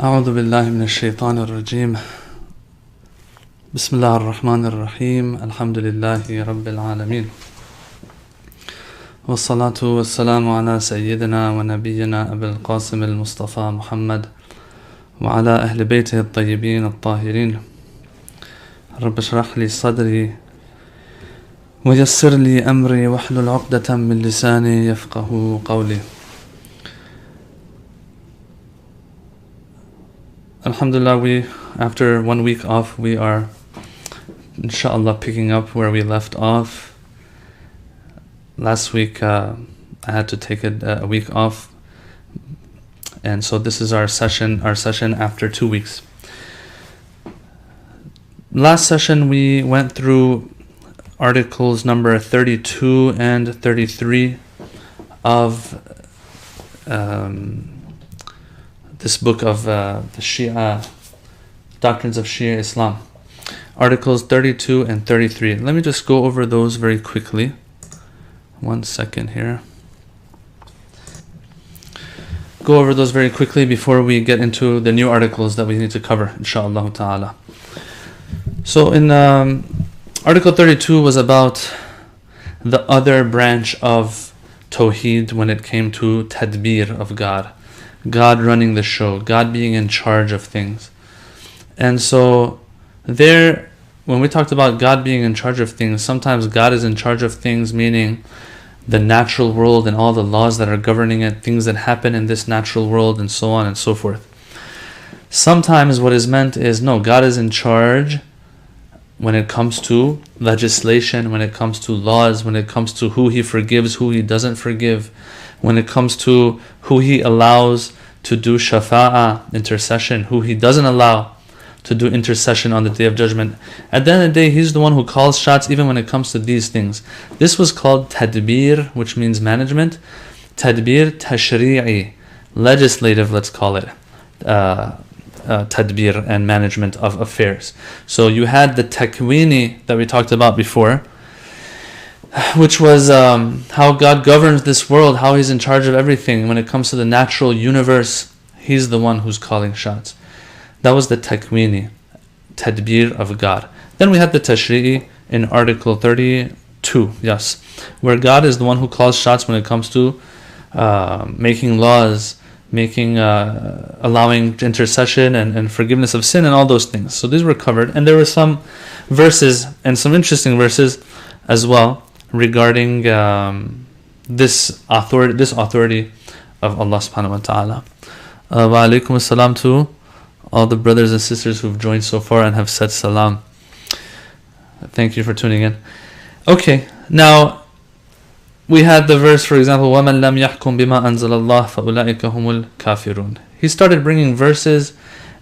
أعوذ بالله من الشيطان الرجيم بسم الله الرحمن الرحيم الحمد لله رب العالمين والصلاة والسلام على سيدنا ونبينا أبي القاسم المصطفى محمد وعلى أهل بيته الطيبين الطاهرين رب اشرح لي صدري ويسر لي أمري واحلل عقدة من لساني يفقه قولي. Alhamdulillah, after 1 week off, we are inshallah picking up where we left off. Last week I had to take a week off, and so this is our session after 2 weeks. Last session we went through articles number 32 and 33 of this book of the Shia Doctrines of Shia Islam, articles 32 and 33. Let me just go over those very quickly. 1 second here. Go over those very quickly before we get into the new articles that we need to cover, inshallah ta'ala. So in article 32 was about the other branch of Tawheed when it came to tadbir of God running the show, God being in charge of things. And so there, when we talked about God being in charge of things, sometimes God is in charge of things, meaning the natural world and all the laws that are governing it, things that happen in this natural world and so on and so forth. Sometimes what is meant is, no, God is in charge when it comes to legislation, when it comes to laws, when it comes to who He forgives, who He doesn't forgive, when it comes to who He allows to do shafa'ah, intercession, who He doesn't allow to do intercession on the Day of Judgment. At the end of the day, He's the one who calls shots even when it comes to these things. This was called tadbir, which means management. Tadbir tashri'i, legislative, let's call it. Tadbir and management of affairs. So you had the takwini that we talked about before, which was how God governs this world, how He's in charge of everything. When it comes to the natural universe, He's the one who's calling shots. That was the takwini, tadbir of God. Then we had the tashri'i in article 32, yes, where God is the one who calls shots when it comes to making laws, allowing intercession and forgiveness of sin and all those things. So these were covered, and there were some verses and some interesting verses as well regarding this authority of Allah subhanahu wa ta'ala. Wa alaikum assalam to all the brothers and sisters who've joined so far and have said salam. Thank you for tuning in. Okay, now we had the verse, for example, وَمَنْ لَمْ يَحْكُمْ بِمَا أَنزَلَ اللَّهِ فَأُولَٰئِكَ هُمُ الْكَافِرُونَ. He started bringing verses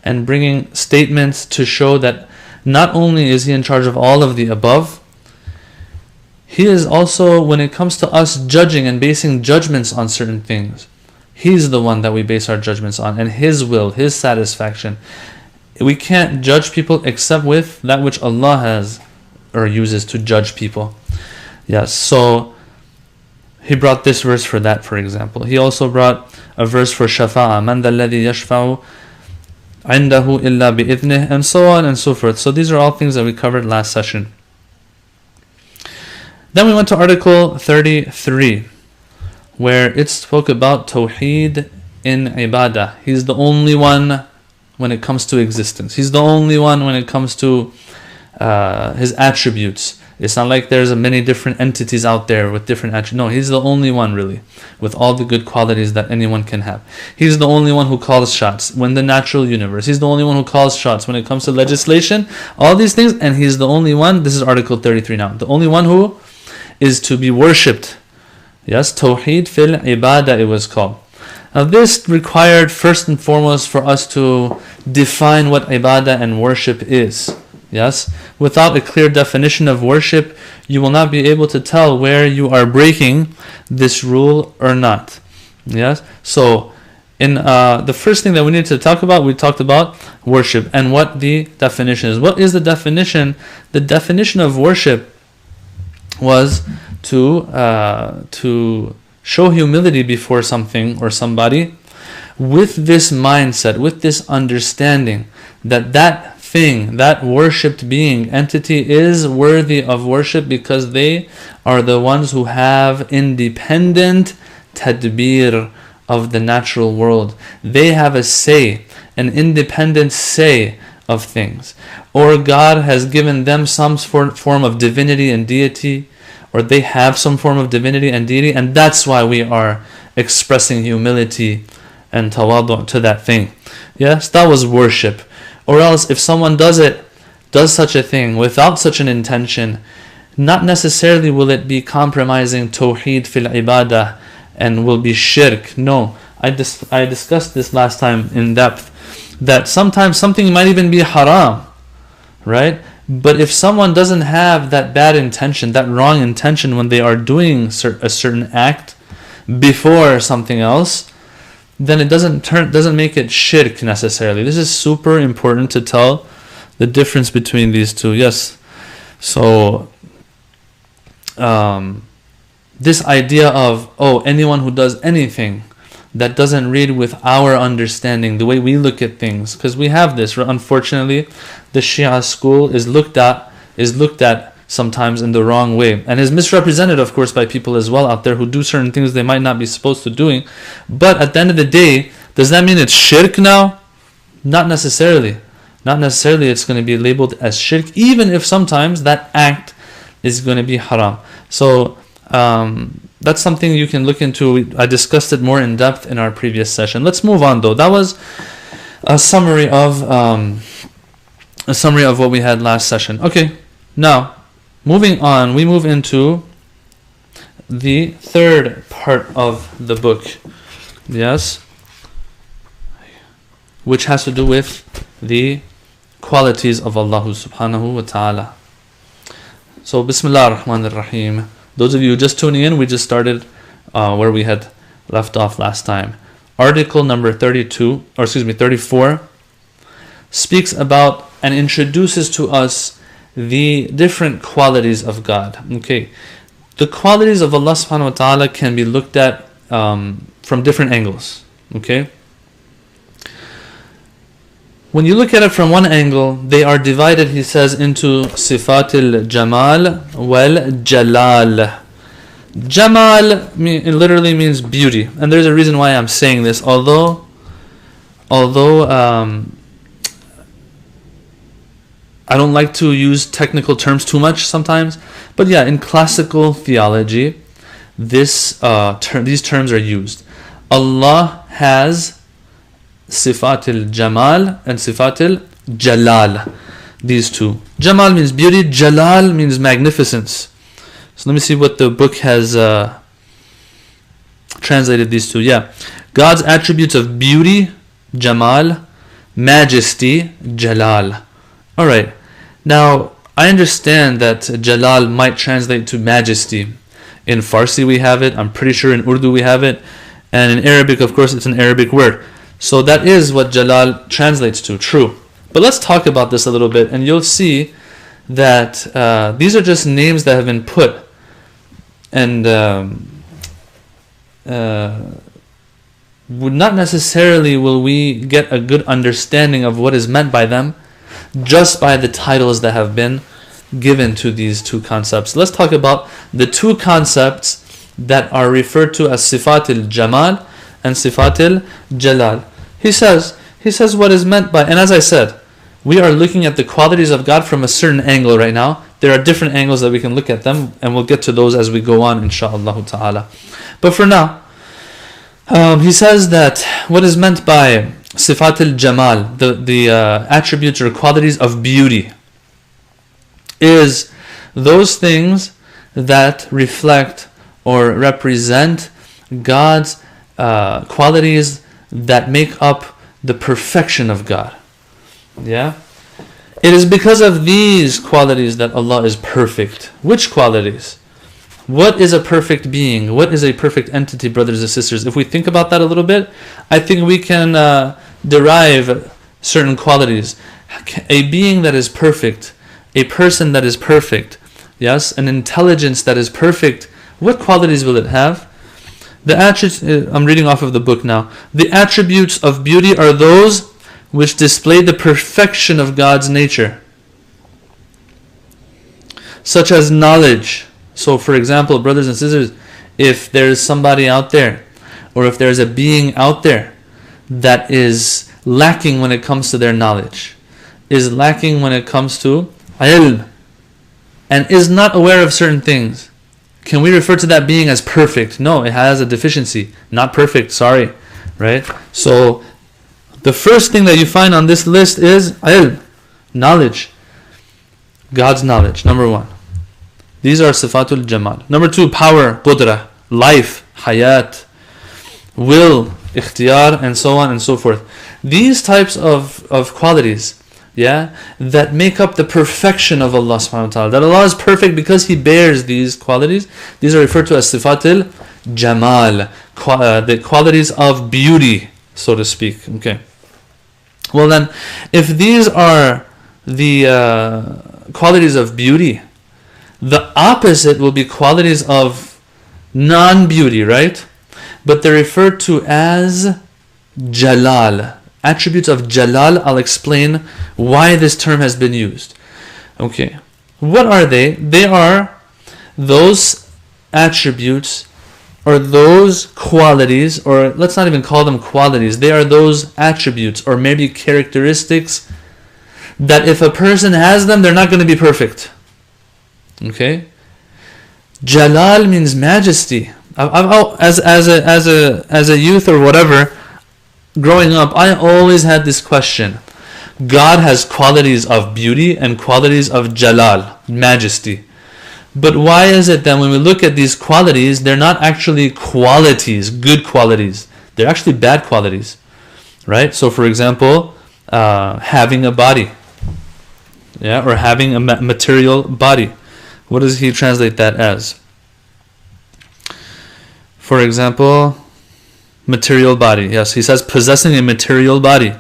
and bringing statements to show that not only is He in charge of all of the above, He is also, when it comes to us judging and basing judgments on certain things, He's the one that we base our judgments on, and His will, His satisfaction. We can't judge people except with that which Allah has or uses to judge people. Yes, so He brought this verse for that, for example. He also brought a verse for shafa'a, مَنْ ذَا الَّذِي يَشْفَعُ عِنْدَهُ إِلَّا بِإِذْنِهِ, and so on and so forth. So these are all things that we covered last session. Then we went to article 33, where it spoke about Tawheed in Ibadah. He's the only one when it comes to existence. He's the only one when it comes to His attributes. It's not like there's many different entities out there with different attributes. No, He's the only one really, with all the good qualities that anyone can have. He's the only one who calls shots when the natural universe. He's the only one who calls shots when it comes to legislation, all these things, and He's the only one, this is article 33 now, the only one who is to be worshipped. Yes, Tawheed fil Ibadah it was called. Now this required first and foremost for us to define what Ibadah and worship is. Yes, without a clear definition of worship, you will not be able to tell where you are breaking this rule or not. Yes, so in the first thing that we need to talk about, we talked about worship and what the definition is. What is the definition? The definition of worship was to show humility before something or somebody, with this mindset, with this understanding that that thing, that worshipped being, entity is worthy of worship because they are the ones who have independent tadbir of the natural world. They have a say, an independent say of things. Or God has given them some form of divinity and deity, or they have some form of divinity and deity, and that's why we are expressing humility and tawadu to that thing. Yes, that was worship. Or else if someone does such a thing without such an intention, not necessarily will it be compromising tawheed fil ibadah and will be shirk. No, I discussed this last time in depth, that sometimes something might even be haram, right? But if someone doesn't have that bad intention, that wrong intention when they are doing a certain act before something else, then it doesn't make it shirk necessarily. This is super important to tell the difference between these two. Yes. So this idea of anyone who does anything that doesn't read with our understanding, the way we look at things, because we have this. Unfortunately, the Shia school is looked at sometimes in the wrong way, and is misrepresented, of course, by people as well out there who do certain things they might not be supposed to doing. But at the end of the day, does that mean it's shirk now? Not necessarily. Not necessarily it's going to be labeled as shirk, even if sometimes that act is going to be haram. So that's something you can look into. I discussed it more in depth in our previous session. Let's move on though. That was a summary of what we had last session. Okay, now moving on, we move into the third part of the book. Yes, which has to do with the qualities of Allah subhanahu wa ta'ala. So Bismillah ar-Rahman ar-Rahim. Those of you just tuning in, we just started where we had left off last time. Article number 34 speaks about and introduces to us the different qualities of God. Okay, the qualities of Allah subhanahu wa ta'ala can be looked at from different angles. Okay, when you look at it from one angle, they are divided, he says, into sifatil jamal wal jalal. Jamal it literally means beauty, and there's a reason why I'm saying this. Although I don't like to use technical terms too much sometimes, but yeah, in classical theology, these terms are used. Allah has sifatil jamal and sifatil jalal. These two. Jamal means beauty, jalal means magnificence. So let me see what the book has translated these two. Yeah, God's attributes of beauty, jamal, majesty, jalal. All right. Now, I understand that jalal might translate to majesty. In Farsi we have it. I'm pretty sure in Urdu we have it. And in Arabic, of course, it's an Arabic word. So that is what jalal translates to. True. But let's talk about this a little bit, and you'll see that these are just names that have been put. And not necessarily will we get a good understanding of what is meant by them just by the titles that have been given to these two concepts. Let's talk about the two concepts that are referred to as sifatil jamal and sifatil jalal. He says what is meant by, and as I said, we are looking at the qualities of God from a certain angle right now. There are different angles that we can look at them, and we'll get to those as we go on, inshaAllah ta'ala. But for now, he says that what is meant by Sifat al-Jamal, the attributes or qualities of beauty, is those things that reflect or represent God's qualities that make up the perfection of God. Yeah? It is because of these qualities that Allah is perfect. Which qualities? What is a perfect being? What is a perfect entity, brothers and sisters? If we think about that a little bit, I think we can derive certain qualities. A being that is perfect, a person that is perfect, yes, an intelligence that is perfect, what qualities will it have? I'm reading off of the book now. The attributes of beauty are those which display the perfection of God's nature, such as knowledge. So, for example, brothers and sisters, if there's somebody out there, or if there's a being out there that is lacking when it comes to their knowledge, is lacking when it comes to ilm, and is not aware of certain things, can we refer to that being as perfect? No, it has a deficiency. Not perfect, sorry. Right? So, the first thing that you find on this list is ilm, knowledge. God's knowledge, number one. These are sifatul jamal. Number two, power, qudra, life, hayat, will, ikhtiyar, and so on and so forth. These types of qualities, that make up the perfection of Allah subhanahu wa ta'ala. That Allah is perfect because He bears these qualities. These are referred to as sifatul jamal, the qualities of beauty, so to speak. Okay. Well then, if these are the qualities of beauty, the opposite will be qualities of non-beauty, right? But they're referred to as jalal. Attributes of jalal. I'll explain why this term has been used. Okay. What are they? They are those attributes or those qualities, or let's not even call them qualities. They are those attributes or maybe characteristics that if a person has them, they're not going to be perfect. Okay? Jalal means majesty. As a youth or whatever, growing up, I always had this question. God has qualities of beauty and qualities of jalal, majesty. But why is it that when we look at these qualities, they're not actually qualities, good qualities. They're actually bad qualities, right? So for example, having a body, or having a material body. What does he translate that as? For example, material body. Yes, he says possessing a material body.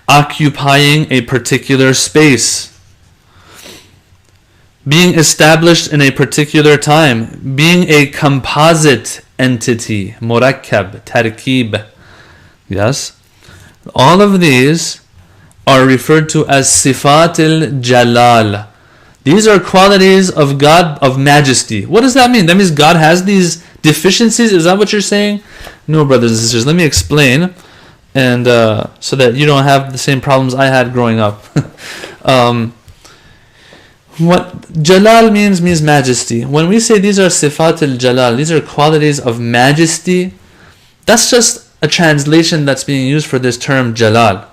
Occupying a particular space. Being established in a particular time. Being a composite entity. Murakkab, tarkib. Yes. All of these are referred to as sifatil jalal. These are qualities of God, of majesty. What does that mean? That means God has these deficiencies? Is that what you're saying? No, brothers and sisters. Let me explain, and so that you don't have the same problems I had growing up. What jalal means majesty. When we say these are sifat al-jalal, these are qualities of majesty, that's just a translation that's being used for this term jalal.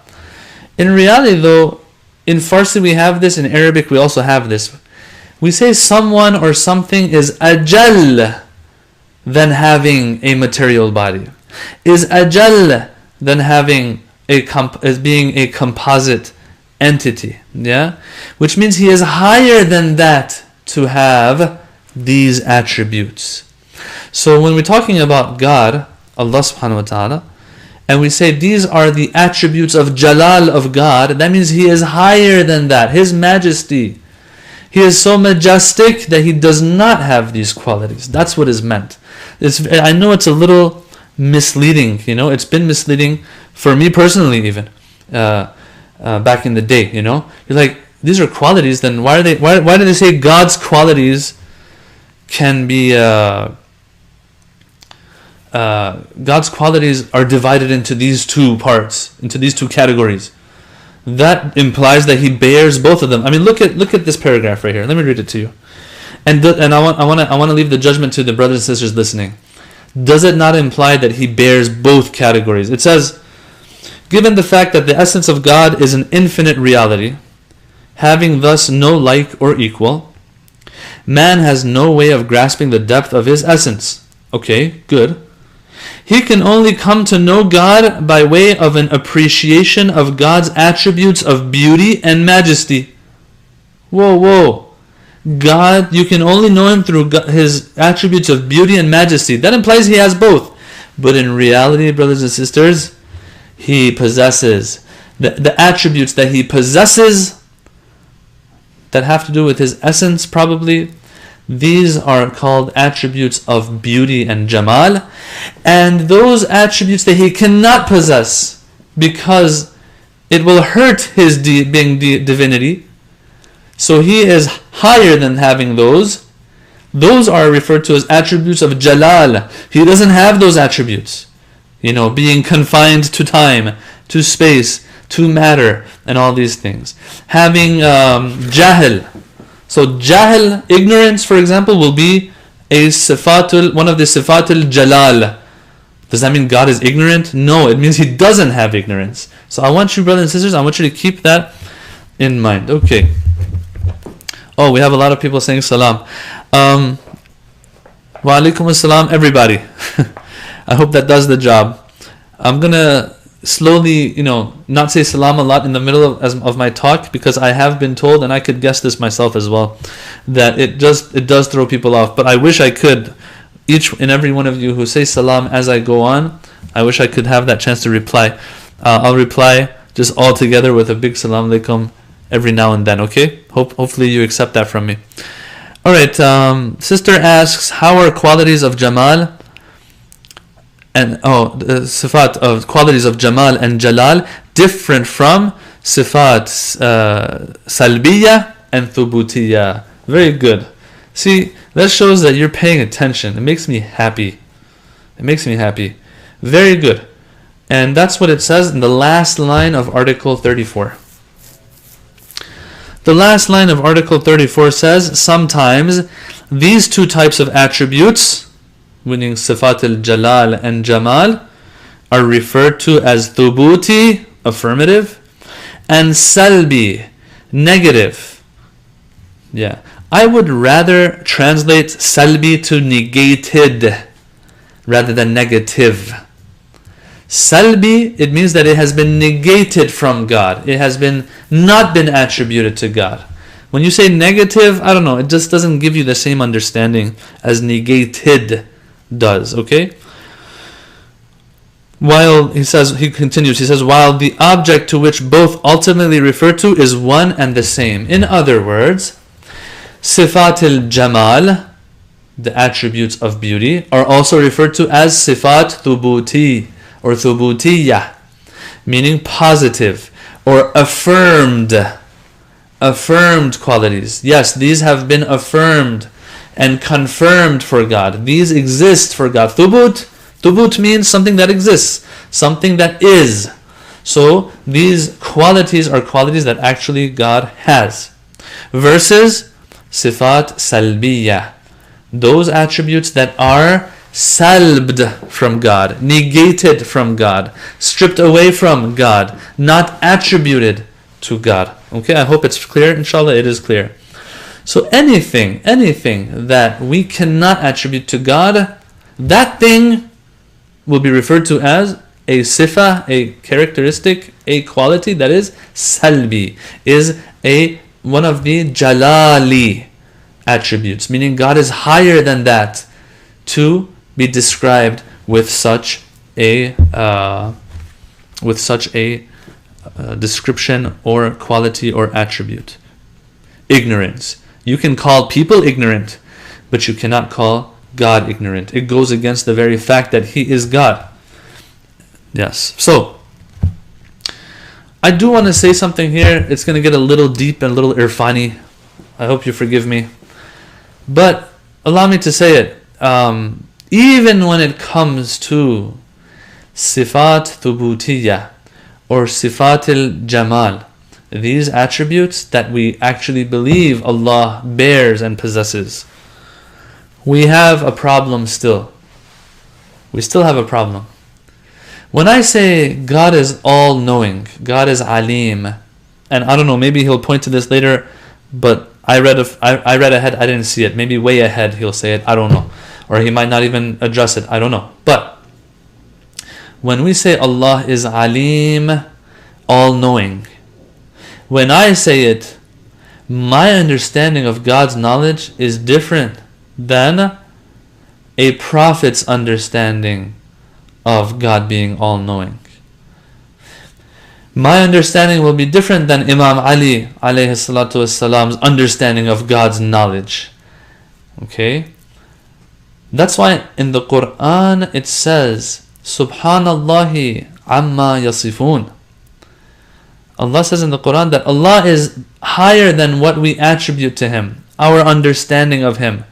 In reality though, in Farsi we have this, in Arabic we also have this. We say someone or something is ajal than having a material body. Is ajal than having as being a composite entity. Which means he is higher than that to have these attributes. So when we're talking about God, Allah subhanahu wa ta'ala, and we say these are the attributes of jalal of God, that means He is higher than that. His majesty. He is so majestic that He does not have these qualities. That's what is meant. I know it's a little misleading, it's been misleading for me personally even, back in the day, You're like, these are qualities, then why do they say God's qualities can be... God's qualities are divided into these two parts, into these two categories. That implies that He bears both of them. I mean, look at this paragraph right here. Let me read it to you. And I want to leave the judgment to the brothers and sisters listening. Does it not imply that He bears both categories? It says, given the fact that the essence of God is an infinite reality, having thus no like or equal, man has no way of grasping the depth of his essence. Okay, good. He can only come to know God by way of an appreciation of God's attributes of beauty and majesty. Whoa. God, you can only know Him through His attributes of beauty and majesty. That implies He has both. But in reality, brothers and sisters, He possesses the attributes that He possesses that have to do with His essence probably. These are called attributes of beauty and Jamal. And those attributes that he cannot possess because it will hurt his divinity. So he is higher than having those. Those are referred to as attributes of Jalal. He doesn't have those attributes. Being confined to time, to space, to matter, and all these things. Having Jahil. So Jahil, ignorance, for example, will be one of the Sifatul Jalal. Does that mean God is ignorant? No, it means he doesn't have ignorance. So I want you, brothers and sisters, I want you to keep that in mind. Okay. Oh, we have a lot of people saying salam. Wa alaikum assalam, everybody. I hope that does the job. I'm going to slowly, not say salam a lot in the middle of my talk, because I have been told, and I could guess this myself as well, that it does throw people off. But I wish I could, each and every one of you who say salam as I go on, I wish I could have that chance to reply. I'll reply just all together with a big salam alaikum every now and then, okay? Hopefully you accept that from me. Alright, sister asks, how are qualities of Jamal and the sifat of qualities of Jamal and Jalal different from sifat salbiya and thubutiya? Very good. See, that shows that you're paying attention. It makes me happy. Very good. And that's what it says in the last line of Article 34. The last line of Article 34 says, sometimes these two types of attributes, meaning Sifat al-Jalal and Jamal, are referred to as thubuti, affirmative, and salbi, negative. Yeah. I would rather translate salbi to negated rather than negative. Salbi, it means that it has been negated from God. It has not been attributed to God. When you say negative, I don't know, it just doesn't give you the same understanding as negated does, okay? While he continues, while the object to which both ultimately refer to is one and the same. In other words, Sifat al-Jamal, the attributes of beauty, are also referred to as Sifat thubuti or thubutiyah, meaning positive or affirmed qualities. Yes, these have been affirmed and confirmed for God. These exist for God. Thubut means something that exists, something that is. So these qualities are qualities that actually God has. Versus Sifat salbiyah, those attributes that are salbed from God, negated from God, stripped away from God, not attributed to God. Okay, I hope it's clear. Inshallah, it is clear. So anything that we cannot attribute to God, that thing will be referred to as a sifa, a characteristic, a quality that is salbi, is one of the jalali attributes, meaning God is higher than that to be described with such a description or quality or attribute. Ignorance. You can call people ignorant, but you cannot call God ignorant. It goes against the very fact that He is God. Yes. So, I do want to say something here. It's going to get a little deep and a little irfani. I hope you forgive me. But allow me to say it. Even when it comes to Sifat Thubutiyya or Sifat al-Jamal, these attributes that we actually believe Allah bears and possesses, we have a problem still. We still have a problem. When I say God is all-knowing, God is alim, and I don't know, maybe he'll point to this later, but I read ahead, I didn't see it. Maybe way ahead he'll say it, I don't know. Or he might not even address it, I don't know. But when we say Allah is alim, all-knowing, when I say it, my understanding of God's knowledge is different than a prophet's understanding of God being all-knowing. My understanding will be different than Imam Ali alayhi salatu wassalam's understanding of God's knowledge. Okay? That's why in the Quran it says, Subhanallahi amma yasifun. Allah says in the Quran that Allah is higher than what we attribute to Him, our understanding of Him.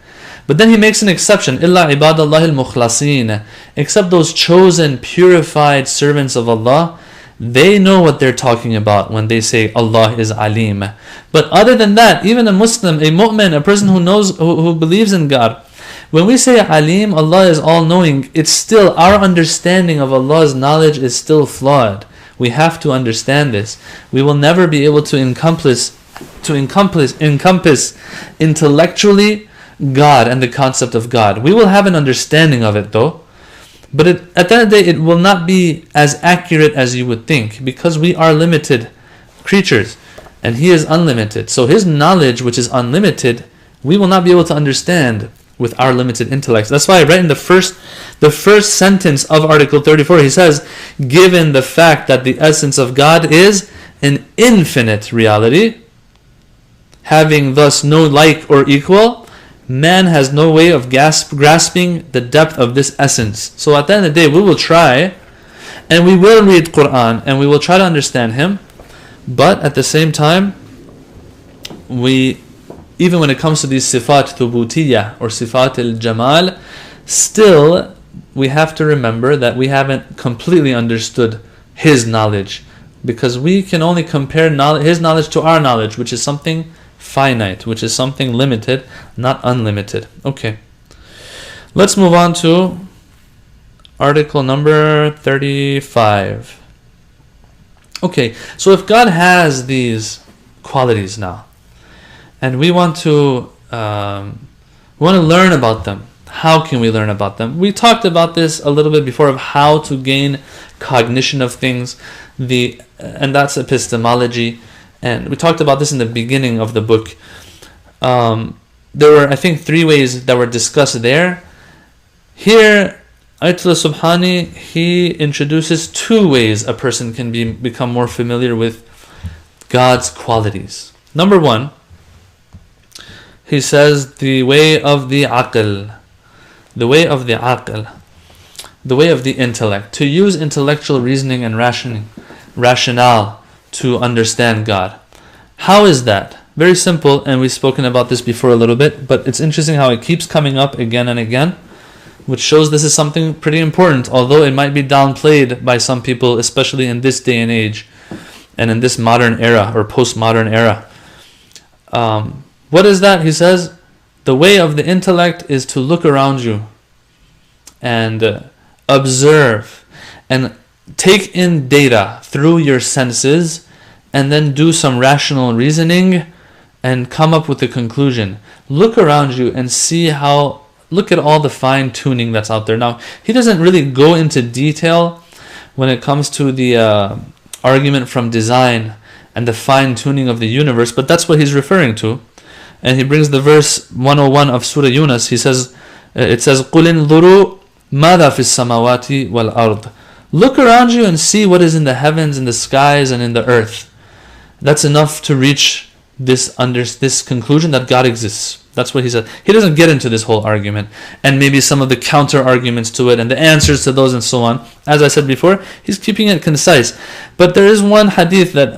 But then He makes an exception, إِلَّا عِبَادَ اللَّهِ الْمُخْلَصِينَ, except those chosen, purified servants of Allah. They know what they're talking about when they say Allah is Alim. But other than that, even a Muslim, a mu'min, a person who knows, who believes in God, when we say Alim, Allah is all-knowing, it's still, our understanding of Allah's knowledge is still flawed. We have to understand this. We will never be able to encompass intellectually God and the concept of God. We will have an understanding of it though, but at the end of the day, it will not be as accurate as you would think, because we are limited creatures and He is unlimited. So His knowledge, which is unlimited, we will not be able to understand with our limited intellect. That's why right in the first sentence of Article 34, he says, given the fact that the essence of God is an infinite reality, having thus no like or equal, man has no way of grasping the depth of this essence. So at the end of the day, we will try, and we will read Quran, and we will try to understand Him, but at the same time, even when it comes to these sifat thubutiyya or sifat al-jamal, still we have to remember that we haven't completely understood His knowledge, because we can only compare His knowledge to our knowledge, which is something finite, which is something limited, not unlimited. Okay, let's move on to article number 35. Okay, so if God has these qualities now, and we want to learn about them, how can we learn about them? We talked about this a little bit before, of how to gain cognition of things, and that's epistemology. And we talked about this in the beginning of the book. There were, I think, 3 ways that were discussed there. Here, Ayatollah Subhani, he introduces 2 ways a person can become more familiar with God's qualities. Number 1, he says the way of the aql, the way of the aql, the way of the intellect, to use intellectual reasoning and rationale to understand God. How is that? Very simple, and we've spoken about this before a little bit, but it's interesting how it keeps coming up again and again, which shows this is something pretty important, although it might be downplayed by some people, especially in this day and age, and in this modern era, or postmodern era. What is that? He says, the way of the intellect is to look around you, and observe, and take in data through your senses, and then do some rational reasoning and come up with a conclusion. Look around you and look at all the fine tuning that's out there. Now, he doesn't really go into detail when it comes to the argument from design and the fine tuning of the universe, but that's what he's referring to. And he brings the verse 101 of Surah Yunus. It says, قُلْ انظُرُوا مَاذَا فِي السَّمَاوَاتِ وَالْأَرْضِ. Look around you and see what is in the heavens, in the skies, and in the earth. That's enough to reach this conclusion that God exists. That's what he said. He doesn't get into this whole argument and maybe some of the counter arguments to it and the answers to those and so on. As I said before, he's keeping it concise. But there is one hadith that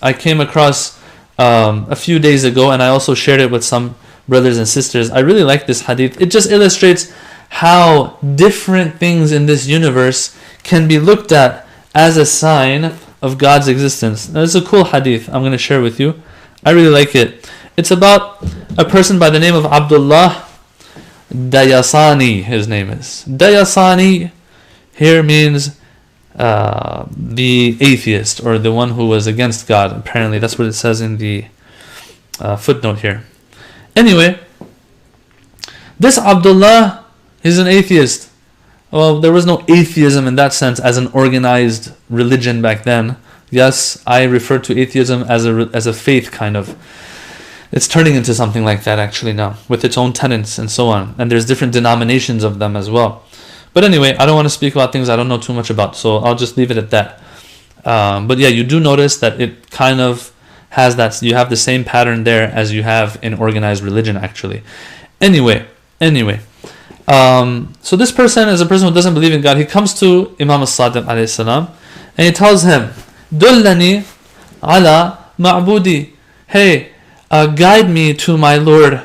I came across a few days ago, and I also shared it with some brothers and sisters. I really like this hadith. It just illustrates how different things in this universe can be looked at as a sign of God's existence. Now, it's a cool hadith I'm going to share with you. I really like it. It's about a person by the name of Abdullah Dayasani, his name is. Dayasani here means the atheist, or the one who was against God. Apparently, that's what it says in the footnote here. Anyway, this Abdullah is an atheist. Well, there was no atheism in that sense as an organized religion back then. Yes, I refer to atheism as a faith, kind of. It's turning into something like that actually now, with its own tenets and so on. And there's different denominations of them as well. But anyway, I don't want to speak about things I don't know too much about, so I'll just leave it at that. But yeah, you do notice that it kind of has that, you have the same pattern there as you have in organized religion actually. Anyway. So this person is a person who doesn't believe in God. He comes to Imam al-Sadiq alayhi salam and he tells him, Dullani ala ma'budi. Hey, guide me to my Lord.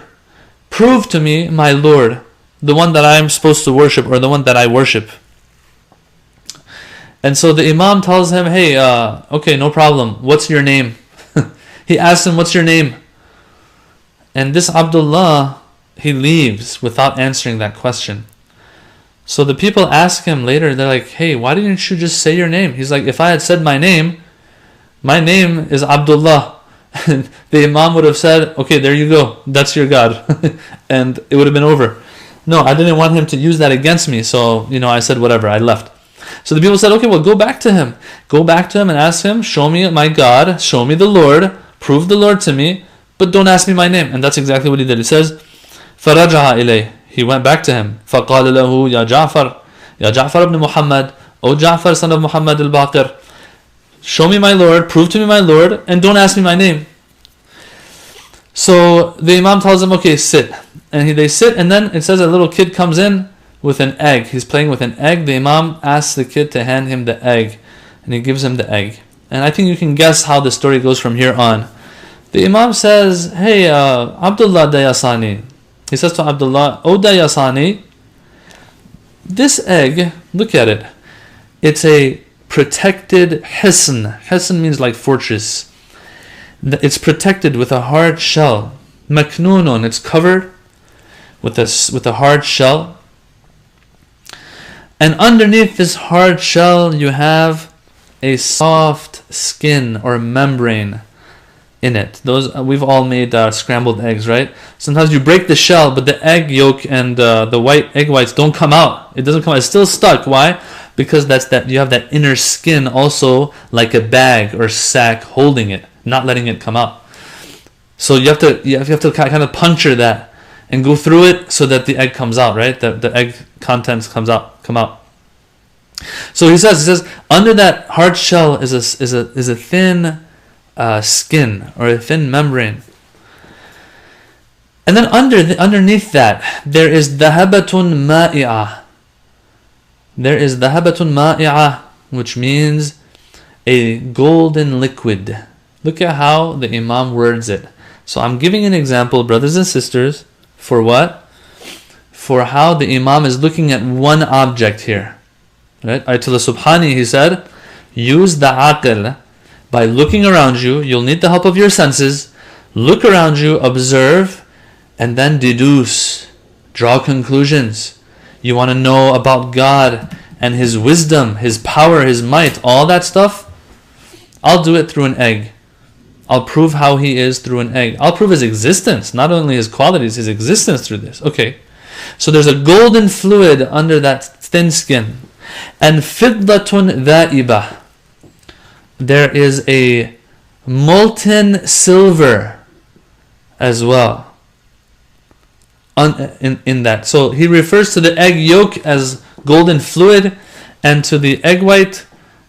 Prove to me my Lord, the one that I am supposed to worship, or the one that I worship. And so the Imam tells him, hey, okay, no problem. What's your name? He asks him, what's your name? And this Abdullah, he leaves without answering that question. So the people ask him later, they're like, hey, why didn't you just say your name? He's like, if I had said my name is Abdullah. And the Imam would have said, okay, there you go, that's your God. And it would have been over. No, I didn't want him to use that against me, so, I said whatever, I left. So the people said, okay, well, go back to him. Go back to him and ask him, show me my God, show me the Lord, prove the Lord to me, but don't ask me my name. And that's exactly what he did. He says, فَرَجَعَ إِلَيْهِ. He went back to him. فَقَالَ لَهُ يَا جَعْفَرْ يَا جَعْفَرْ ibn Muhammad, O Ja'far, son of Muhammad al-Baqir, show me my Lord, prove to me my Lord, and don't ask me my name. So the Imam tells him, okay, sit. And they sit, and then it says a little kid comes in with an egg. He's playing with an egg. The Imam asks the kid to hand him the egg, and he gives him the egg. And I think you can guess how the story goes from here on. The Imam says, hey, Abdullah Dayasani. He says to Abdullah, O Dayasani, this egg, look at it. It's a protected hisn. Hisn means like fortress. It's protected with a hard shell. Maknunun, it's covered with a hard shell. And underneath this hard shell, you have a soft skin or membrane in it. Those we've all made scrambled eggs, right? Sometimes you break the shell, but the egg yolk and the white egg whites don't come out. It doesn't come out. It's still stuck. Why? Because you have that inner skin also like a bag or sack holding it, not letting it come out. So you have to kind of puncture that and go through it so that the egg comes out, right? The egg contents come out. So he says under that hard shell is a thin skin or a thin membrane, and then underneath that there is dhahabatun ma'i'ah. There is dhahabatun ma'i'ah, which means a golden liquid. Look at how the Imam words it. So I'm giving an example, brothers and sisters, for what? For how the Imam is looking at one object here. Right? Ayatollah Subhani, he said, use the aql. By looking around you, you'll need the help of your senses. Look around you, observe, and then deduce. Draw conclusions. You want to know about God and His wisdom, His power, His might, all that stuff? I'll do it through an egg. I'll prove how He is through an egg. I'll prove His existence, not only His qualities, His existence through this. Okay. So there's a golden fluid under that thin skin. And fiddatun dha'ibah. There is a molten silver as well in that. So he refers to the egg yolk as golden fluid and to the egg white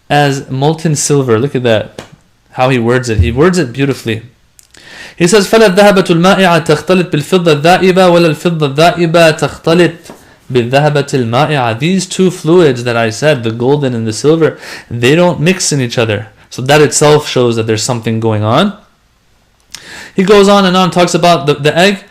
as molten silver. Look at that, how he words it. He words it beautifully. He says, فَلَا الذَّهَبَةُ الْمَائِعَةَ تَخْتَلِطْ بِالْفِضَّةِ الذَّائِبَةِ وَلَا الْفِضَّةِ الذَّائِبَةَ تَخْتَلِطْ بِالذَّهَبَةِ الْمَائِعَةِ. These two fluids that I said, the golden and the silver, they don't mix in each other. So that itself shows that there's something going on. He goes on and on, talks about the egg,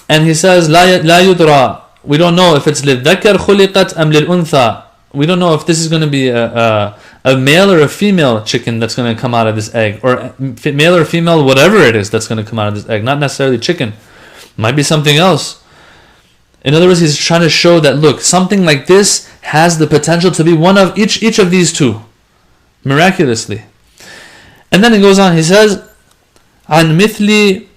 and he says, لا يدرى. We don't know if it's للذكر خلقت أم للأنثى. We don't know if this is going to be a male or a female chicken that's going to come out of this egg, or male or female, whatever it is that's going to come out of this egg. Not necessarily chicken. Might be something else. In other words, he's trying to show that, look, something like this has the potential to be one of each of these two. Miraculously. And then he goes on, he says, عن مثل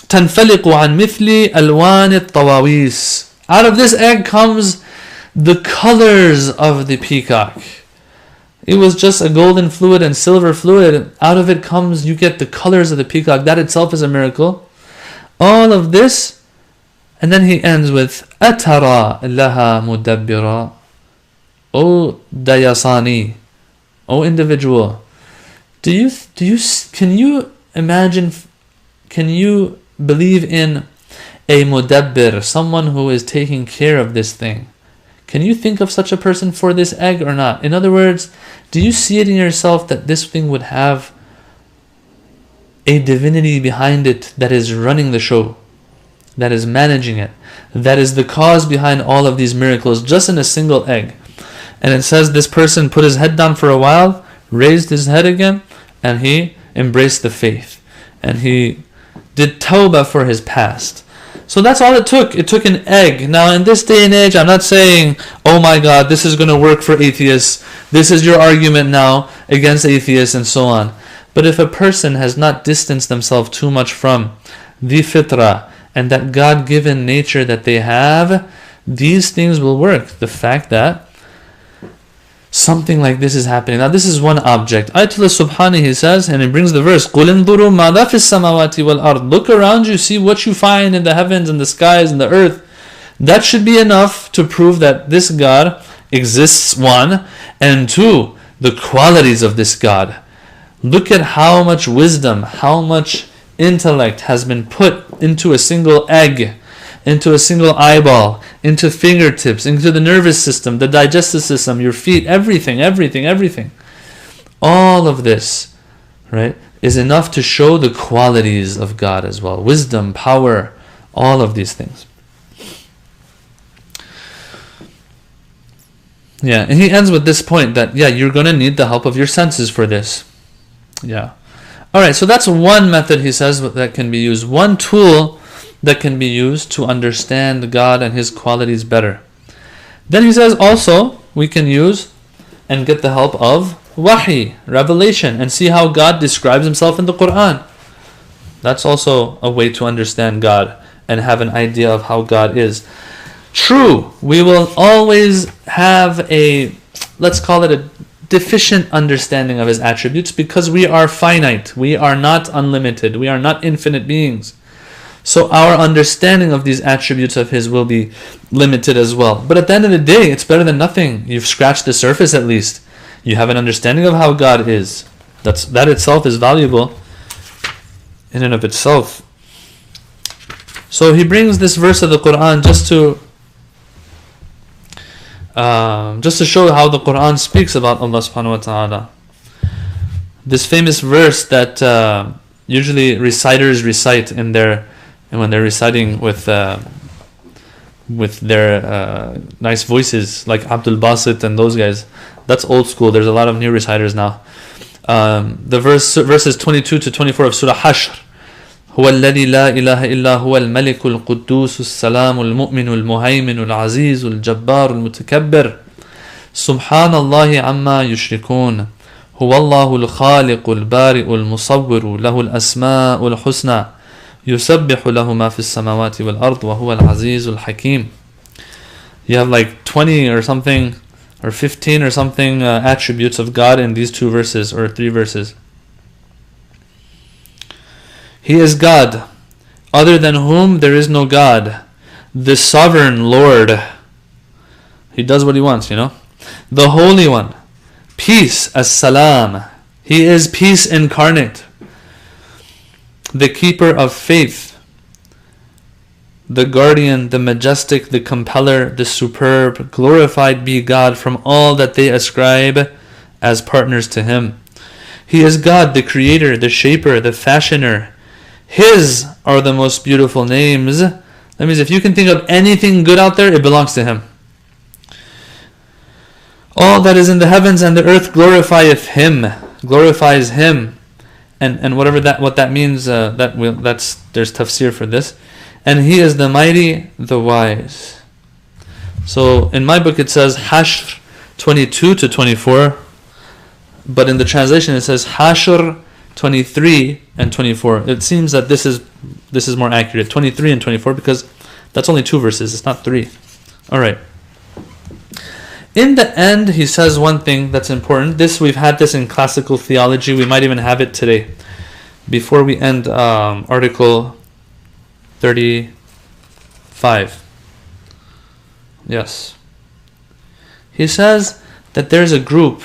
تنفلق عن مثل ألوان الطواويس. Out of this egg comes the colors of the peacock. It was just a golden fluid and silver fluid. Out of it comes, you get the colors of the peacock. That itself is a miracle. All of this, and then he ends with أترى لها مدبرا. O Dayasani, O individual, can you imagine, can you believe in a mudabbir, someone who is taking care of this thing. Can you think of such a person for this egg or not? In other words, do you see it in yourself that this thing would have a divinity behind it that is running the show, that is managing it, that is the cause behind all of these miracles, just in a single egg? And it says this person put his head down for a while, raised his head again, and he embraced the faith. And he did tawbah for his past. So that's all it took. It took an egg. Now in this day and age, I'm not saying, oh my God, this is going to work for atheists. This is your argument now against atheists and so on. But if a person has not distanced themselves too much from the fitrah and that God-given nature that they have, these things will work. The fact that something like this is happening. Now this is one object. Ayatollah Subhani, he says, and he brings the verse, قُلْ انظُرُوا مَاذَا فِي السَّمَاوَاتِ وَالْأَرْضِ. Look around you, see what you find in the heavens and the skies and the earth. That should be enough to prove that this God exists, one, and two, the qualities of this God. Look at how much wisdom, how much intellect has been put into a single egg, into a single eyeball, into fingertips, into the nervous system, the digestive system, your feet, everything. All of this, right, is enough to show the qualities of God as well. Wisdom, power, all of these things. Yeah, and he ends with this point that, you're going to need the help of your senses for this. Yeah. Alright, so that's one method, he says, that can be used. One tool that can be used to understand God and His qualities better. Then he says also we can use and get the help of wahi, revelation, and see how God describes Himself in the Quran. That's also a way to understand God and have an idea of how God is. True, we will always have a, let's call it a deficient understanding of His attributes because we are finite. We are not unlimited. We are not infinite beings. So our understanding of these attributes of His will be limited as well. But at the end of the day, it's better than nothing. You've scratched the surface at least. You have an understanding of how God is. That itself is valuable in and of itself. So he brings this verse of the Quran just to show how the Quran speaks about Allah subhanahu wa ta'ala. This famous verse that usually reciters recite when they're reciting with their nice voices, like Abdul Basit and those guys. That's old school. There's a lot of new reciters now. The verses 22 to 24 of Surah Hashr. هو الذي لا إله إلا هو الملك القدوس السلام المؤمن المهيمن العزيز الجبار المتكبر سبحان الله عما يشركون هو الله الخالق البارئ المصور له الأسماء الحسنى يسبح له ما في السماوات والأرض وهو العزيز الحكيم. You have like 20 or something or 15 or something attributes of God in these two verses or three verses. He is God, other than whom there is no God, the sovereign Lord. He does what He wants, The Holy One, peace, as-salam. He is peace incarnate. The keeper of faith, the guardian, the majestic, the compeller, the superb, glorified be God from all that they ascribe as partners to Him. He is God, the creator, the shaper, the fashioner. His are the most beautiful names. That means if you can think of anything good out there, it belongs to Him. All that is in the heavens and the earth glorifies Him. And what that means, there's tafsir for this. And He is the mighty, the wise. So in my book it says Hashr 22 to 24, but in the translation it says Hashr 23 and 24. It seems that this is more accurate, 23 and 24, because that's only two verses, it's not three. Alright. In the end, he says one thing that's important. We've had this in classical theology. We might even have it today. Before we end article 35. Yes. He says that there's a group.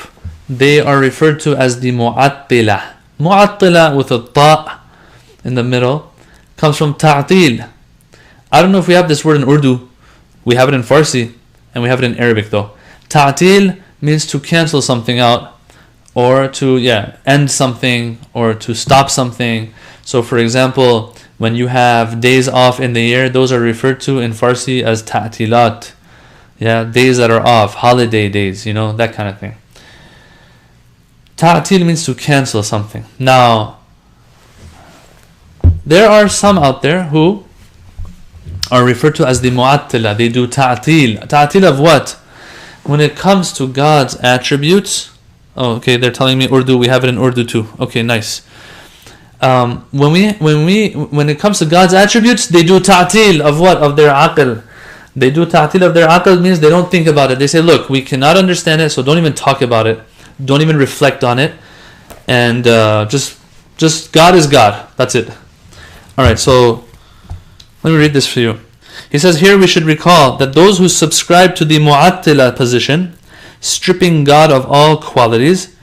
They are referred to as the Mu'attila. Mu'attila with a ta in the middle comes from ta'til. I don't know if we have this word in Urdu. We have it in Farsi, and we have it in Arabic though. Ta'til means to cancel something out, or to end something, or to stop something. So for example, when you have days off in the year, those are referred to in Farsi as ta'tilat. Days that are off, holiday days, that kind of thing. Ta'til means to cancel something. Now, there are some out there who are referred to as the mu'attila. They do ta'til. Ta'til of what? When it comes to God's attributes. Oh, okay, they're telling me Urdu. We have it in Urdu too. Okay, nice. When it comes to God's attributes, they do ta'til of what? Of their aql. They do ta'til of their aql means they don't think about it. They say, look, we cannot understand it, so don't even talk about it. Don't even reflect on it. And just God is God. That's it. Alright, so let me read this for you. He says here we should recall that those who subscribe to the mu'attila position, stripping God of all qualities,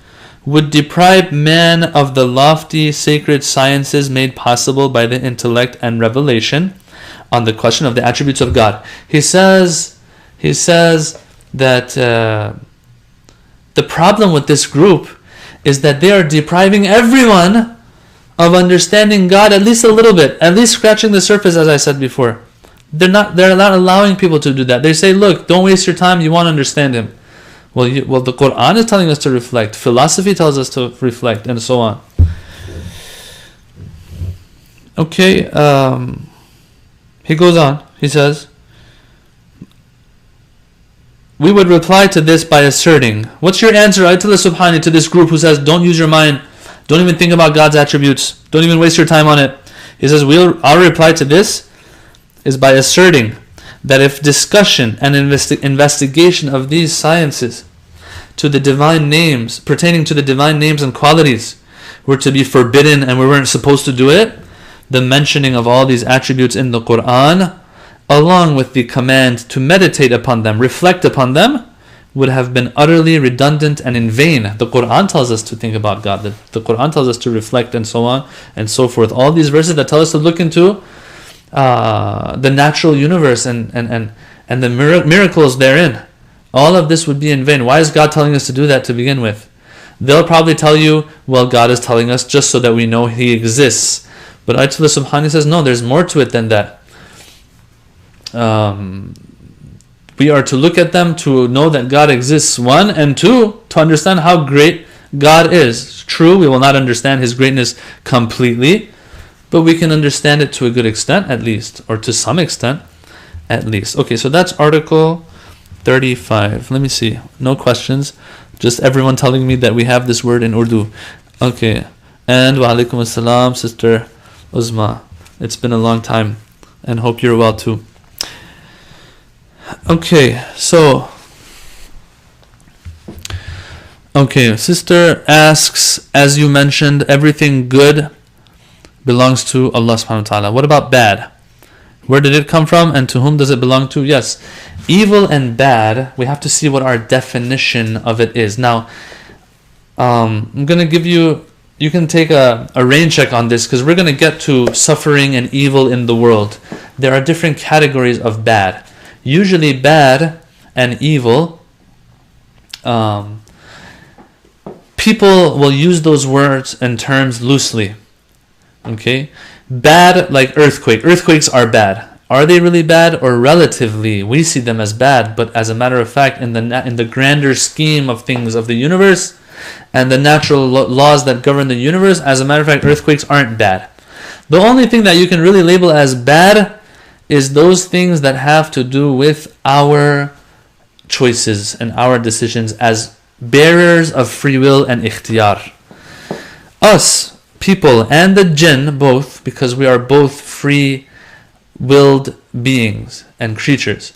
would deprive man of the lofty sacred sciences made possible by the intellect and revelation on the question of the attributes of God. He says that the problem with this group is that they are depriving everyone of understanding God at least a little bit, at least scratching the surface, as I said before. They're not allowing people to do that. They say, look, don't waste your time, you want to understand Him. Well, the Quran is telling us to reflect, philosophy tells us to reflect, and so on. Okay, he goes on, he says, we would reply to this by asserting, what's your answer, Ayatollah Subhani, to this group who says, don't use your mind, don't even think about God's attributes, don't even waste your time on it. He says, our reply to this is by asserting that if discussion and investigation of these sciences to the divine names, pertaining to the divine names and qualities, were to be forbidden and we weren't supposed to do it, the mentioning of all these attributes in the Quran, along with the command to meditate upon them, reflect upon them, would have been utterly redundant and in vain. The Quran tells us to think about God. The Quran tells us to reflect and so on and so forth. All these verses that tell us to look into the natural universe and the miracles therein. All of this would be in vain. Why is God telling us to do that to begin with? They'll probably tell you, well, God is telling us just so that we know He exists. But Ayatollah Subhani says, no, there's more to it than that. We are to look at them to know that God exists, one, and two, to understand how great God is. True, we will not understand His greatness completely, but we can understand it to a good extent at least, or to some extent at least. Okay, so that's article 35. Let me see. No questions. Just everyone telling me that we have this word in Urdu. Okay. And wa alaikum assalam, Sister Uzma. It's been a long time, and hope you're well too. Okay, so sister asks, as you mentioned, everything good belongs to Allah subhanahu wa ta'ala. What about bad? Where did it come from and to whom does it belong to? Yes, evil and bad, we have to see what our definition of it is. Now, I'm going to give you can take a rain check on this because we're going to get to suffering and evil in the world. There are different categories of bad. Usually bad and evil, people will use those words and terms loosely. Okay? Bad, like earthquake. Earthquakes are bad. Are they really bad or relatively? We see them as bad, but as a matter of fact, in the grander scheme of things of the universe and the natural laws that govern the universe, as a matter of fact, earthquakes aren't bad. The only thing that you can really label as bad is those things that have to do with our choices and our decisions as bearers of free will and ikhtiyar. Us, people, and the jinn, both, because we are both free-willed beings and creatures.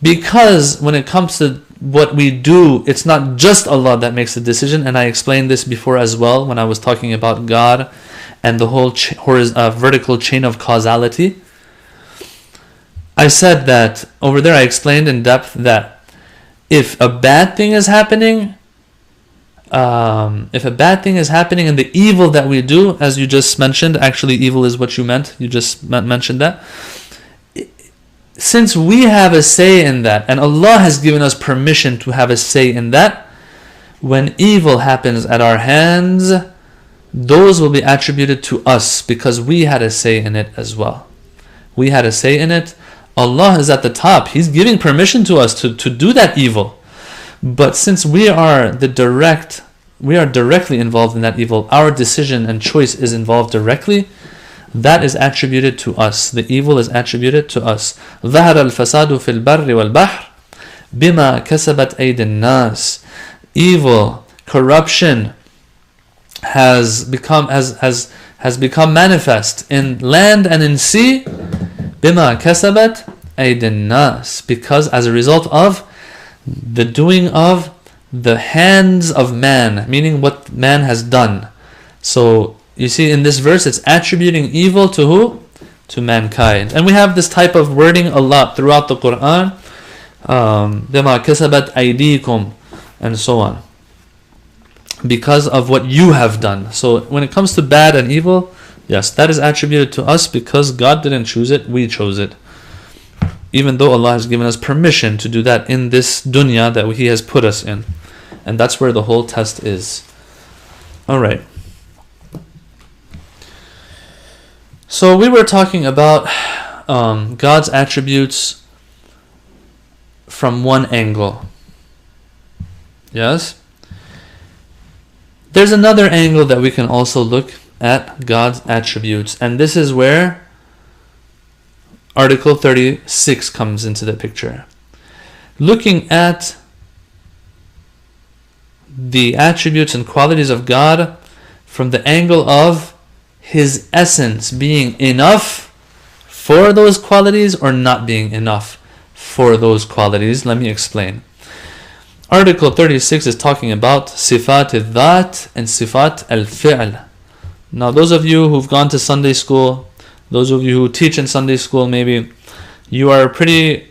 Because when it comes to what we do, it's not just Allah that makes the decision, and I explained this before as well when I was talking about God and the whole vertical chain of causality. I said that, over there I explained in depth that if a bad thing is happening, and the evil that we do, as you just mentioned, actually evil is what you meant, you just mentioned that. since we have a say in that, and Allah has given us permission to have a say in that, when evil happens at our hands, those will be attributed to us because we had a say in it as well. We had a say in it. Allah is at the top. He's giving permission to us to do that evil. But since we are directly involved in that evil, our decision and choice is involved directly, that is attributed to us. The evil is attributed to us. ظهر الفساد في البر والبحر بما كسبت أيدي الناس. Evil, corruption has become manifest in land and in sea. بما كسبت أيدي الناس, because as a result of the doing of the hands of man, meaning what man has done. So you see in this verse it's attributing evil to who? To mankind. And we have this type of wording a lot throughout the Quran. بما كسبت أيديكم, and so on, because of what you have done. So when it comes to bad and evil, yes, that is attributed to us because God didn't choose it, we chose it. Even though Allah has given us permission to do that in this dunya that He has put us in. And that's where the whole test is. Alright. So we were talking about God's attributes from one angle. Yes? There's another angle that we can also look at God's attributes, and this is where Article 36 comes into the picture. Looking at the attributes and qualities of God from the angle of His essence being enough for those qualities or not being enough for those qualities. Let me explain. Article 36 is talking about Sifat al-Dhat and Sifat al-Fi'l. Now those of you who've gone to Sunday school, those of you who teach in Sunday school, maybe you are pretty,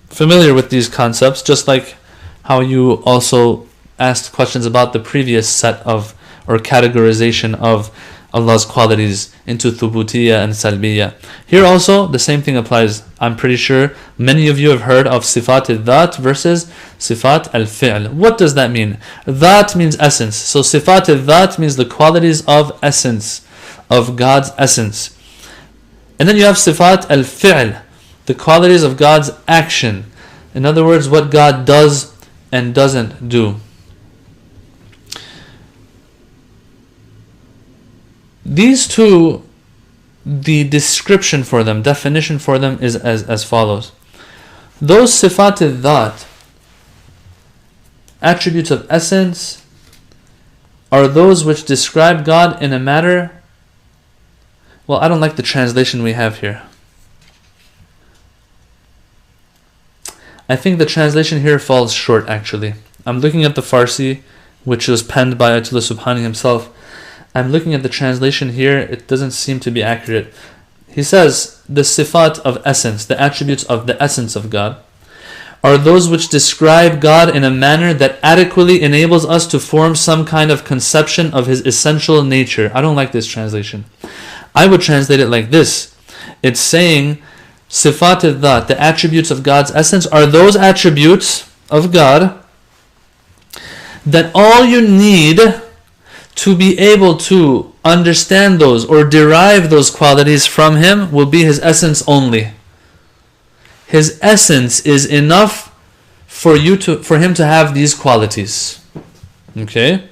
familiar with these concepts, just like how you also asked questions about the previous set of or categorization of Allah's qualities into Thubutiyya and Salbiyya. Here also, the same thing applies. I'm pretty sure many of you have heard of Sifat al-Dhat versus Sifat al-Fi'l. What does that mean? Dhat means essence. So Sifat al-Dhat means the qualities of essence, of God's essence. And then you have Sifat al-Fi'l, the qualities of God's action. In other words, what God does and doesn't do. These two, the description for them, definition for them is as follows. Those Sifat al-Dhat, attributes of essence, are those which describe God in a manner. Well, I don't like the translation we have here. I think the translation here falls short, actually. I'm looking at the Farsi, which was penned by Ayatollah Subhani himself. I'm looking at the translation here, it doesn't seem to be accurate. He says, the sifat of essence, the attributes of the essence of God, are those which describe God in a manner that adequately enables us to form some kind of conception of His essential nature. I don't like this translation. I would translate it like this. It's saying, Sifat al-Dhat, the attributes of God's essence, are those attributes of God that all you need to be able to understand those or derive those qualities from Him will be His essence only. His essence is enough for Him to have these qualities. Okay?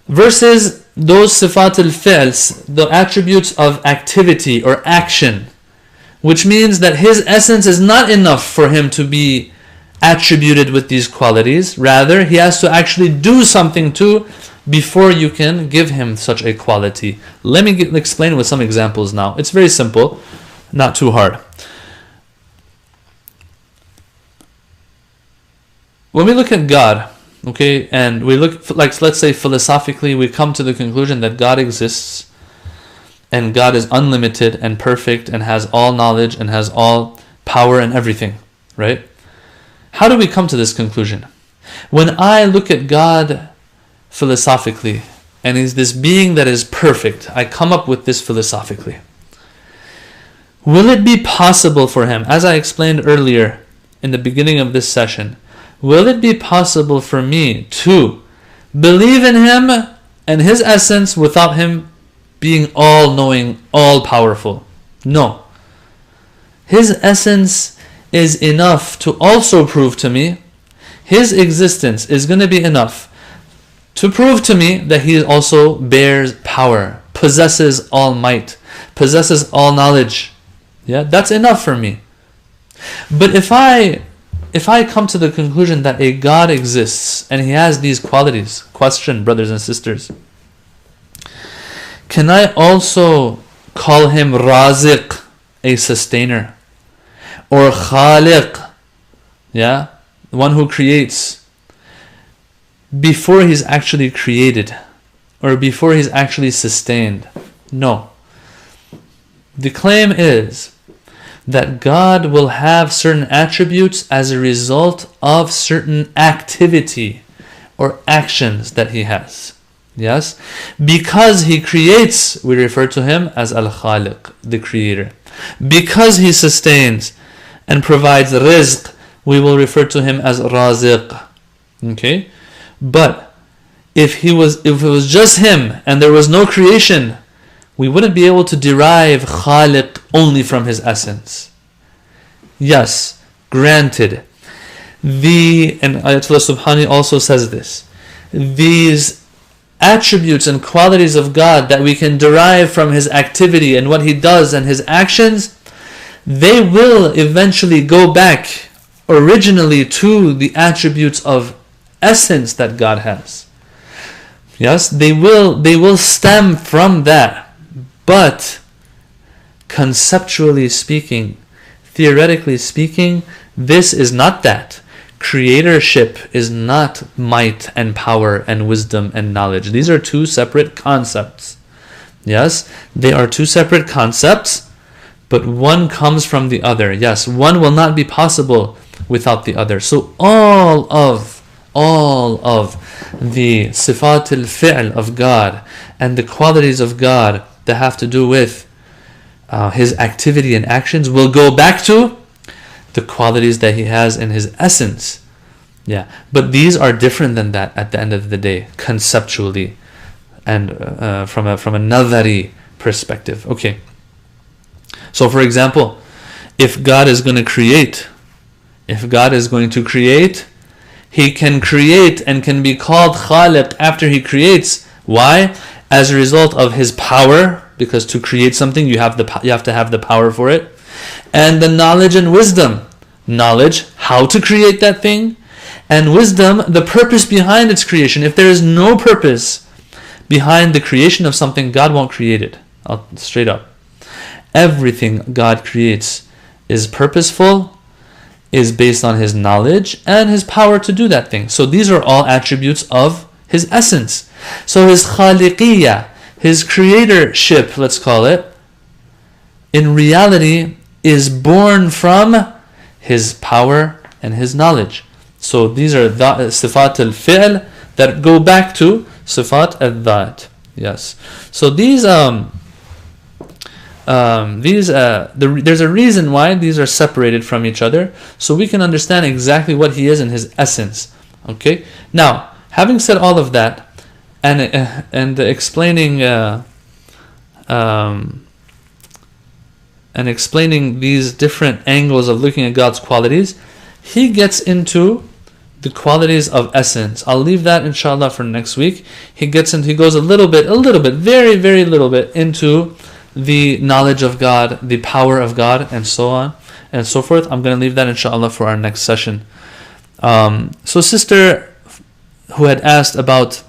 Versus those Sifat al-Fi'ls, the attributes of activity or action, which means that His essence is not enough for Him to be attributed with these qualities. Rather, He has to actually do something too before you can give Him such a quality. Let me explain with some examples now. It's very simple, not too hard. When we look at God, okay, and we look, like, let's say philosophically, we come to the conclusion that God exists and God is unlimited and perfect and has all knowledge and has all power and everything, right? How do we come to this conclusion? When I look at God philosophically, and He's this being that is perfect, I come up with this philosophically. Will it be possible for him, as I explained earlier in the beginning of this session, will it be possible for me to believe in him and his essence without him being all-knowing, all-powerful? No. His essence is enough to also prove to me, his existence is going to be enough to prove to me that he also bears power, possesses all might, possesses all knowledge. Yeah, that's enough for me. But if I come to the conclusion that a God exists and he has these qualities, question, brothers and sisters, can I also call him Raziq, a sustainer, or Khaliq, yeah, the one who creates, before he's actually created or before he's actually sustained? No. The claim is that God will have certain attributes as a result of certain activity or actions that he has. Yes? Because he creates, we refer to him as Al-Khaliq, the creator. Because he sustains and provides rizq, we will refer to him as Raziq. Okay? But if it was just him and there was no creation, we wouldn't be able to derive Khaliq only from his essence. Yes, granted. And Ayatollah Subhani also says this. These attributes and qualities of God that we can derive from his activity and what he does and his actions, they will eventually go back originally to the attributes of essence that God has. Yes, they will stem from that. But conceptually speaking, theoretically speaking, this is not that. Creatorship is not might and power and wisdom and knowledge. These are two separate concepts. Yes, they are two separate concepts, but one comes from the other. Yes, one will not be possible without the other. So all of the sifat al-fi'l of God and the qualities of God that have to do with his activity and actions will go back to the qualities that he has in his essence. Yeah, but these are different than that at the end of the day, conceptually and from a nadari perspective. Okay. So for example, if God is going to create, he can create and can be called Khaliq after he creates. Why? As a result of his power, because to create something you have to have the power for it, and the knowledge and wisdom. Knowledge, how to create that thing, and wisdom, the purpose behind its creation. If there is no purpose behind the creation of something, God won't create it. Straight up. Everything God creates is purposeful, is based on his knowledge and his power to do that thing. So these are all attributes of his essence. So his khaliqiyya, his creatorship, let's call it, in reality is born from his power and his knowledge. So these are sifat al-fi'l that go back to sifat al-dhat. Yes. So there's a reason why these are separated from each other, so we can understand exactly what he is in his essence. Okay. Now, having said all of that, and explaining these different angles of looking at God's qualities, he gets into the qualities of essence. I'll leave that inshallah for next week. He goes a little bit, very, very little bit into the knowledge of God, the power of God, and so on and so forth. I'm going to leave that inshallah for our next session. So sister who had asked about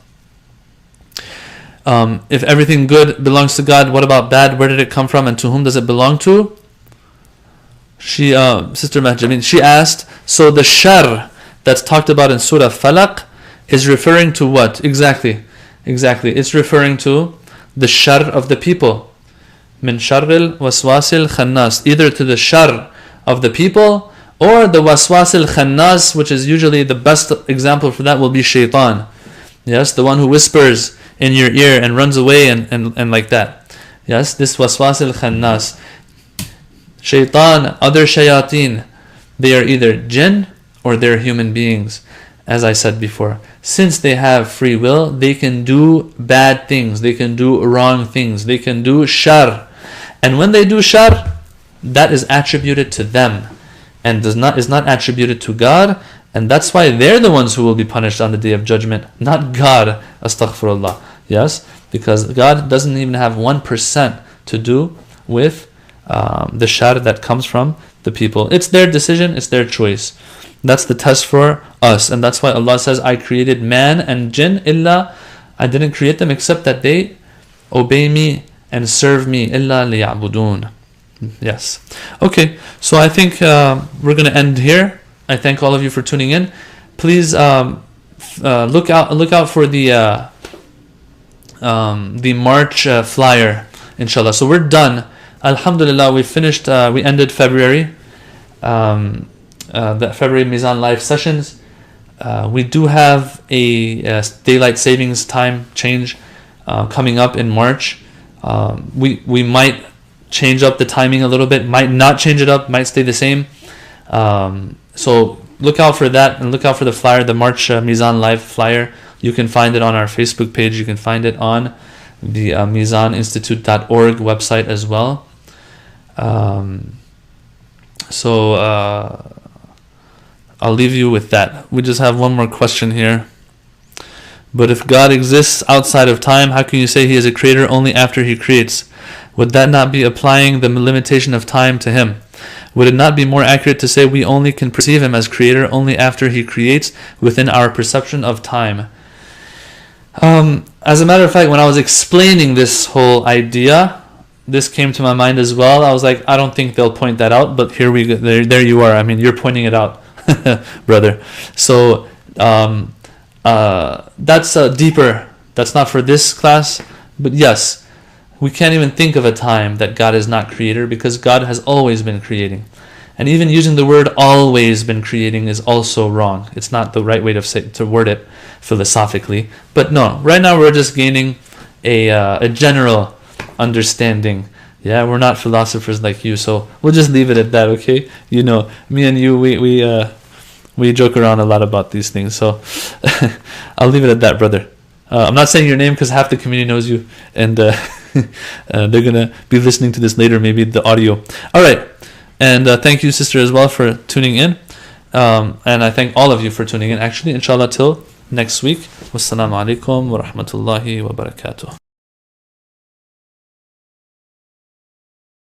if everything good belongs to God, what about bad? Where did it come from and to whom does it belong to? Sister Majesty, she asked, so the shar that's talked about in Surah Falaq is referring to what? Exactly. It's referring to the shar of the people. Min sharril waswasil khannas. Either to the shar of the people or the waswasil khannas, which is usually the best example for that will be shaitan. Yes, the one who whispers in your ear and runs away and like that. Yes, this waswasil khannas. Shaitan, other shayateen, they are either jinn or they're human beings. As I said before, since they have free will, they can do bad things, they can do wrong things, they can do shar. And when they do shar, that is attributed to them and is not attributed to God. And that's why they're the ones who will be punished on the Day of Judgment, not God. Astaghfirullah. Yes, because God doesn't even have 1% to do with the shar that comes from the people. It's their decision, it's their choice. That's the test for us. And that's why Allah says, I created man and jinn, I didn't create them except that they obey me and serve me, illa liya'budun. Yes. Okay, so I think we're going to end here. I thank all of you for tuning in. Please look out for the March flyer, inshallah. So we're done. Alhamdulillah, we finished. We ended February. The February Mizan live sessions. We do have a daylight savings time change coming up in March. We might change up the timing a little bit, might not change it up, might stay the same. So look out for that, and look out for the flyer, the March Mizan live flyer. You can find it on our Facebook page. You can find it on the mizaninstitute.org website as well. So I'll leave you with that. We just have one more question here. But if God exists outside of time, how can you say He is a creator only after He creates? Would that not be applying the limitation of time to Him? Would it not be more accurate to say we only can perceive Him as creator only after He creates within our perception of time? As a matter of fact, when I was explaining this whole idea, this came to my mind as well. I was like, I don't think they'll point that out, but here we go. There you are. I mean, you're pointing it out, brother. So that's deeper. That's not for this class, but yes, we can't even think of a time that God is not creator, because God has always been creating. And even using the word always been creating is also wrong. It's not the right way to word it philosophically. But no, right now we're just gaining a general understanding. Yeah, we're not philosophers like you, so we'll just leave it at that, okay? You know, me and you, we joke around a lot about these things, so I'll leave it at that, brother. I'm not saying your name because half the community knows you, and they're gonna be listening to this later, maybe the audio. All right, and thank you, sister, as well, for tuning in, and I thank all of you for tuning in. Actually, inshallah, till next week. Wassalamu alaikum wa rahmatullahi wa barakatuh.